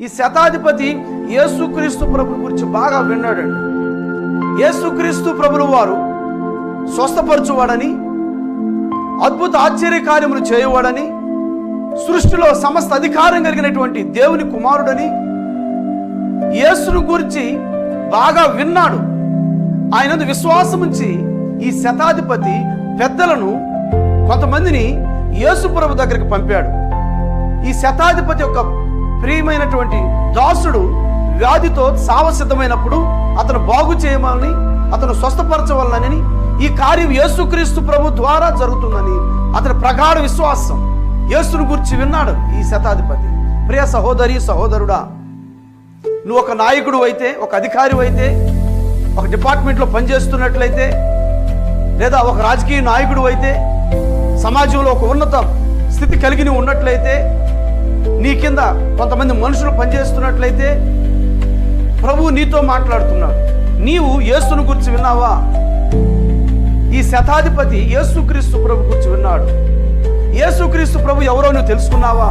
ఈ శతాధిపతి యేసుక్రీస్తు ప్రభు గురించి బాగా విన్నాడండి. యేసుక్రీస్తు ప్రభులు వారు స్వస్థపరచువాడని, అద్భుత ఆశ్చర్య కార్యములు చేయవాడని, సృష్టిలో సమస్త అధికారం కలిగినటువంటి దేవుని కుమారుడని యేసును గురించి బాగా విన్నాడు. ఆయన విశ్వాసం ఉంచి ఈ శతాధిపతి పెద్దలను కొంతమందిని యేసు ప్రభు దగ్గరికి పంపాడు. ఈ శతాధిపతి యొక్క ప్రియమైనటువంటి దాసుడు వ్యాధితో సావసిద్ధమైనప్పుడు అతను బాగు చేయమని, అతను స్వస్థపరచవలనని, ఈ కార్యం యేసుక్రీస్తు ప్రభు ద్వారా జరుగుతుందని అతని ప్రగాఢ విశ్వాసం. యేసును గురించి విన్నాడు ఈ శతాధిపతి. ప్రియ సహోదరి సహోదరుడా, నువ్వు ఒక నాయకుడు అయితే, ఒక అధికారి అయితే, ఒక డిపార్ట్మెంట్లో పనిచేస్తున్నట్లయితే, లేదా ఒక రాజకీయ నాయకుడు అయితే, సమాజంలో ఒక ఉన్నత స్థితి కలిగి ఉన్నట్లయితే, నీ కింద కొంతమంది మనుషులు పనిచేస్తున్నట్లయితే ప్రభు నీతో మాట్లాడుతున్నాడు. నీవు యేసును గురించి విన్నావా? ఈ శతాధిపతి యేసుక్రీస్తు ప్రభు గురించి విన్నాడు. యేసుక్రీస్తు ప్రభు ఎవరో నువ్వు తెలుసుకున్నావా?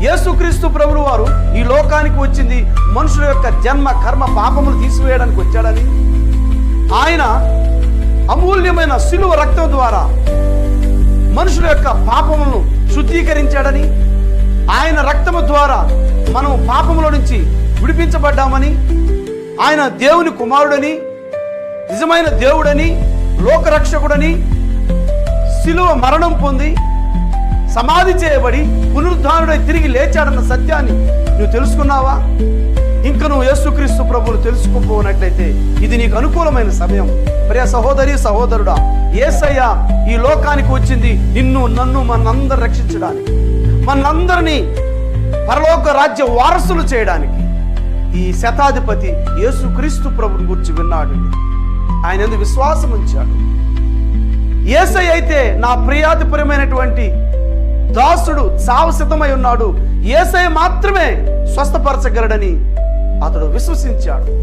యేసుక్రీస్తు ప్రభులు వారు ఈ లోకానికి వచ్చింది మనుషుల యొక్క జన్మ కర్మ పాపములు తీసివేయడానికి వచ్చాడని, ఆయన అమూల్యమైన శిలువ రక్తం ద్వారా మనుషుల యొక్క పాపములను శుద్ధీకరించాడని, ఆయన రక్తము ద్వారా మనం పాపముల నుంచి విడిపించబడ్డామని, ఆయన దేవుని కుమారుడని, నిజమైన దేవుడని, లోకరక్షకుడని, శిలువ మరణం పొంది సమాధి చేయబడి పునరుద్ధానుడై తిరిగి లేచాడన్న సత్యాన్ని నువ్వు తెలుసుకున్నావా? ఇంకా నువ్వు యేసుక్రీస్తు ప్రభువును తెలుసుకోపోనట్లయితే ఇది నీకు అనుకూలమైన సమయం. ప్రియ సహోదరి సహోదరుడా, యేసయ్య ఈ లోకానికి వచ్చింది నిన్ను నన్ను మనందరూ రక్షించడానికి, మనందరినీ పరలోక రాజ్య వారసులు చేయడానికి. ఈ శతాధిపతి యేసుక్రీస్తు ప్రభుని గురించి విన్నాడు, ఆయన ఎందుకు విశ్వాసం ఉంచాడు. యేసయ్య అయితే నా ప్రియాతిపరమైనటువంటి దాసుడు చావు సిద్ధమై ఉన్నాడు, యేసయ్య మాత్రమే స్వస్థపరచగలడని అతడు విశ్వసించాడు.